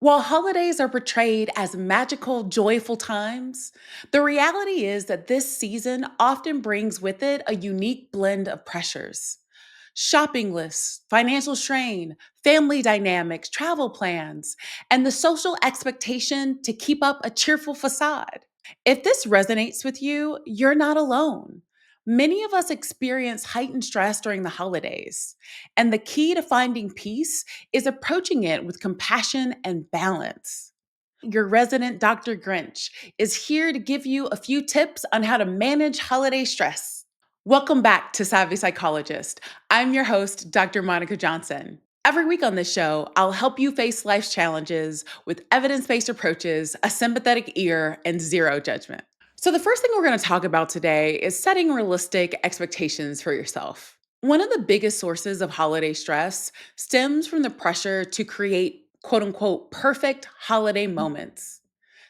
While holidays are portrayed as magical, joyful times, the reality is that this season often brings with it a unique blend of pressures. Shopping lists, financial strain, family dynamics, travel plans, and the social expectation to keep up a cheerful facade. If this resonates with you, you're not alone. Many of us experience heightened stress during the holidays, and the key to finding peace is approaching it with compassion and balance. Your resident Dr. Grinch is here to give you a few tips on how to manage holiday stress. Welcome back to Savvy Psychologist. I'm your host, Dr. Monica Johnson. Every week on this show, I'll help you face life's challenges with evidence based approaches, a sympathetic ear, and zero judgment. So, the first thing we're going to talk about today is setting realistic expectations for yourself. One of the biggest sources of holiday stress stems from the pressure to create quote unquote perfect holiday moments.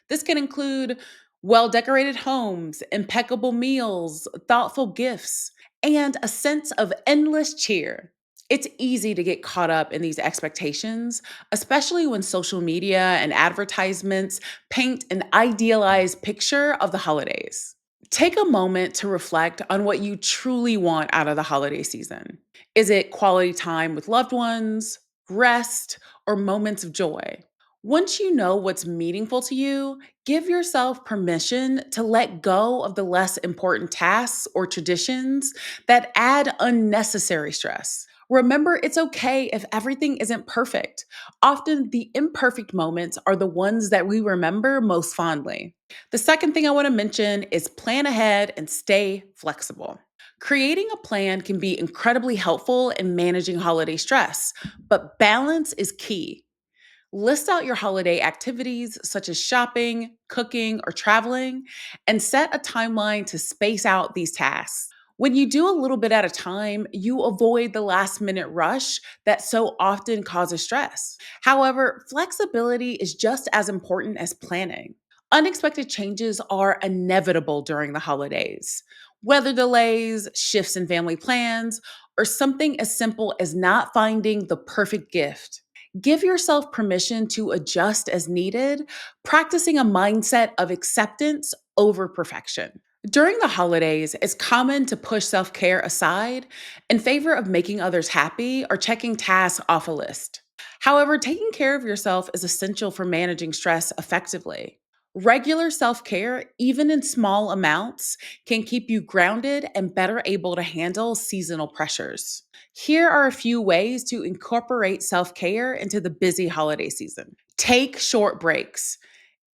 This can include well decorated homes, impeccable meals, thoughtful gifts, and a sense of endless cheer. It's easy to get caught up in these expectations, especially when social media and advertisements paint an idealized picture of the holidays. Take a moment to reflect on what you truly want out of the holiday season. Is it quality time with loved ones, rest, or moments of joy? Once you know what's meaningful to you, give yourself permission to let go of the less important tasks or traditions that add unnecessary stress. Remember, it's okay if everything isn't perfect. Often, the imperfect moments are the ones that we remember most fondly. The second thing I want to mention is plan ahead and stay flexible. Creating a plan can be incredibly helpful in managing holiday stress, but balance is key. List out your holiday activities such as shopping, cooking, or traveling, and set a timeline to space out these tasks. When you do a little bit at a time, you avoid the last minute rush that so often causes stress. However, flexibility is just as important as planning. Unexpected changes are inevitable during the holidays. Weather delays, shifts in family plans, or something as simple as not finding the perfect gift. Give yourself permission to adjust as needed, practicing a mindset of acceptance over perfection. During the holidays, it's common to push self care aside in favor of making others happy or checking tasks off a list. However, taking care of yourself is essential for managing stress effectively. Regular self care, even in small amounts, can keep you grounded and better able to handle seasonal pressures. Here are a few ways to incorporate self care into the busy holiday season. Take short breaks.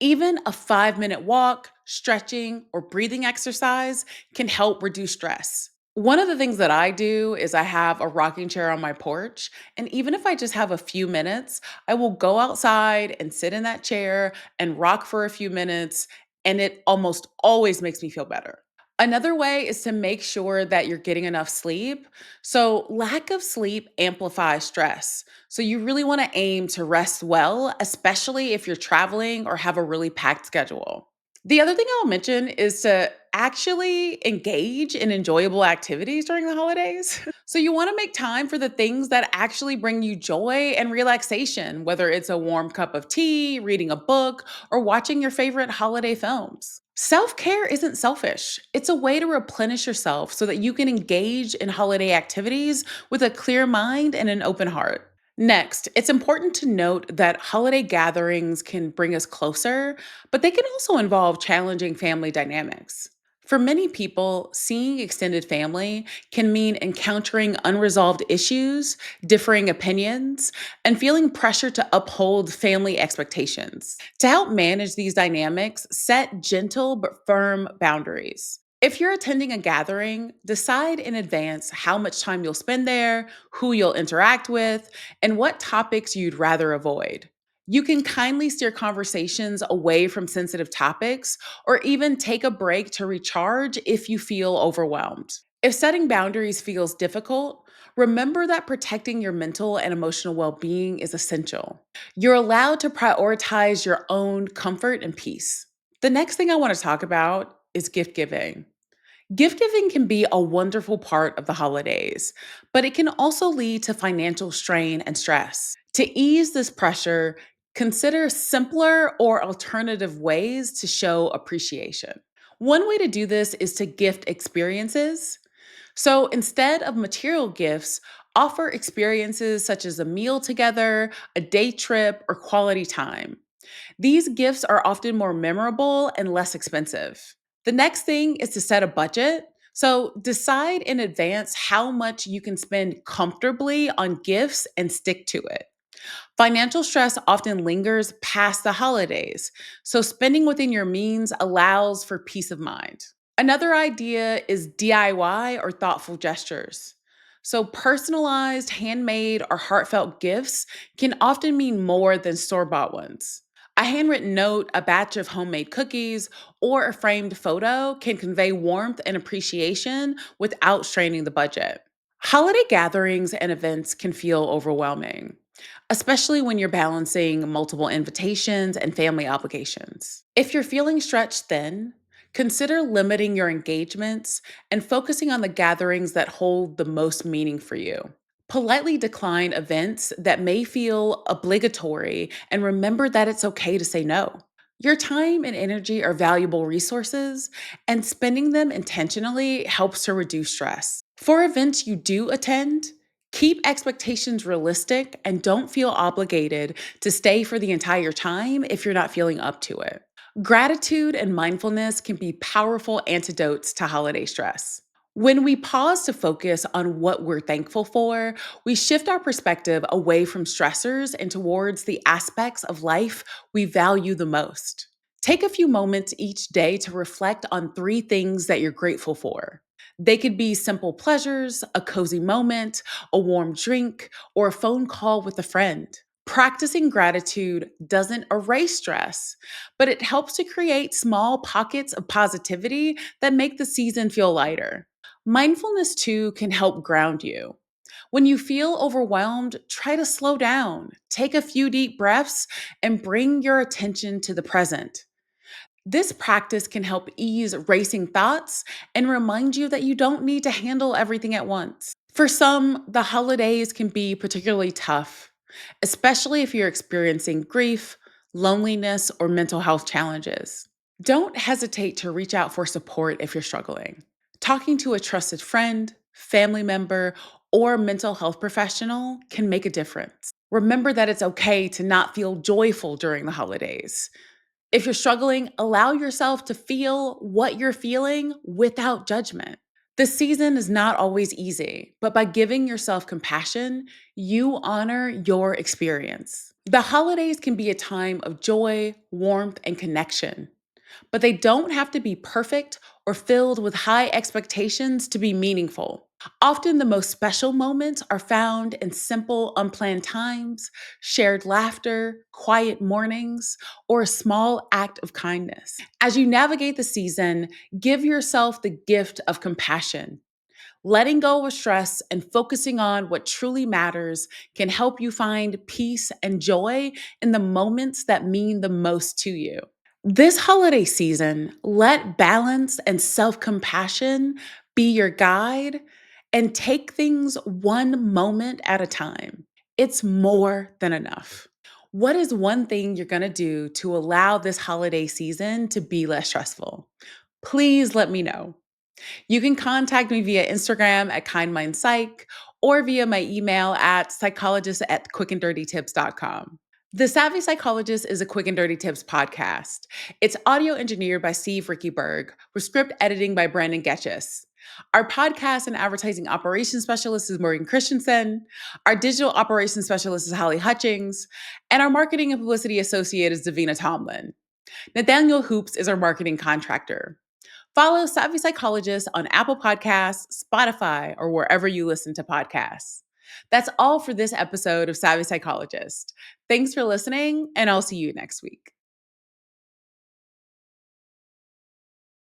Even a 5-minute walk, stretching, or breathing exercise can help reduce stress. One of the things that I do is I have a rocking chair on my porch. And even if I just have a few minutes, I will go outside and sit in that chair and rock for a few minutes. And it almost always makes me feel better. Another way is to make sure that you're getting enough sleep. So, lack of sleep amplifies stress. So, you really want to aim to rest well, especially if you're traveling or have a really packed schedule. The other thing I'll mention is to actually engage in enjoyable activities during the holidays. So, you want to make time for the things that actually bring you joy and relaxation, whether it's a warm cup of tea, reading a book, or watching your favorite holiday films. Self care isn't selfish, it's a way to replenish yourself so that you can engage in holiday activities with a clear mind and an open heart. Next, it's important to note that holiday gatherings can bring us closer, but they can also involve challenging family dynamics. For many people, seeing extended family can mean encountering unresolved issues, differing opinions, and feeling pressure to uphold family expectations. To help manage these dynamics, set gentle but firm boundaries. If you're attending a gathering, decide in advance how much time you'll spend there, who you'll interact with, and what topics you'd rather avoid. You can kindly steer conversations away from sensitive topics or even take a break to recharge if you feel overwhelmed. If setting boundaries feels difficult, remember that protecting your mental and emotional well being is essential. You're allowed to prioritize your own comfort and peace. The next thing I want to talk about is gift giving. Gift giving can be a wonderful part of the holidays, but it can also lead to financial strain and stress. To ease this pressure, Consider simpler or alternative ways to show appreciation. One way to do this is to gift experiences. So instead of material gifts, offer experiences such as a meal together, a day trip, or quality time. These gifts are often more memorable and less expensive. The next thing is to set a budget. So decide in advance how much you can spend comfortably on gifts and stick to it. Financial stress often lingers past the holidays, so spending within your means allows for peace of mind. Another idea is DIY or thoughtful gestures. So, personalized, handmade, or heartfelt gifts can often mean more than store bought ones. A handwritten note, a batch of homemade cookies, or a framed photo can convey warmth and appreciation without straining the budget. Holiday gatherings and events can feel overwhelming, especially when you're balancing multiple invitations and family obligations. If you're feeling stretched thin, consider limiting your engagements and focusing on the gatherings that hold the most meaning for you. Politely decline events that may feel obligatory and remember that it's okay to say no. Your time and energy are valuable resources, and spending them intentionally helps to reduce stress. For events you do attend, keep expectations realistic and don't feel obligated to stay for the entire time if you're not feeling up to it. Gratitude and mindfulness can be powerful antidotes to holiday stress. When we pause to focus on what we're thankful for, we shift our perspective away from stressors and towards the aspects of life we value the most. Take a few moments each day to reflect on three things that you're grateful for. They could be simple pleasures, a cozy moment, a warm drink, or a phone call with a friend. Practicing gratitude doesn't erase stress, but it helps to create small pockets of positivity that make the season feel lighter. Mindfulness too can help ground you. When you feel overwhelmed, try to slow down, take a few deep breaths, and bring your attention to the present. This practice can help ease racing thoughts and remind you that you don't need to handle everything at once. For some, the holidays can be particularly tough, especially if you're experiencing grief, loneliness, or mental health challenges. Don't hesitate to reach out for support if you're struggling. Talking to a trusted friend, family member, or mental health professional can make a difference. Remember that it's okay to not feel joyful during the holidays. If you're struggling, allow yourself to feel what you're feeling without judgment. The season is not always easy, but by giving yourself compassion, you honor your experience. The holidays can be a time of joy, warmth, and connection, but they don't have to be perfect or filled with high expectations to be meaningful. Often, the most special moments are found in simple, unplanned times, shared laughter, quiet mornings, or a small act of kindness. As you navigate the season, give yourself the gift of compassion. Letting go of stress and focusing on what truly matters can help you find peace and joy in the moments that mean the most to you. This holiday season, let balance and self compassion be your guide and take things one moment at a time. It's more than enough. What is one thing you're going to do to allow this holiday season to be less stressful? Please let me know. You can contact me via Instagram at KindMindPsych or via my email at psychologist@quickanddirtytips.com. The Savvy Psychologist is a Quick and Dirty Tips podcast. It's audio engineered by Steve Rickyberg, with script editing by Brandon Getchis. Our podcast and advertising operations specialist is Morgan Christensen. Our digital operations specialist is Holly Hutchings. And our marketing and publicity associate is Davina Tomlin. Nathaniel Hoops is our marketing contractor. Follow Savvy Psychologist on Apple Podcasts, Spotify, or wherever you listen to podcasts. That's all for this episode of Savvy Psychologist. Thanks for listening, and I'll see you next week.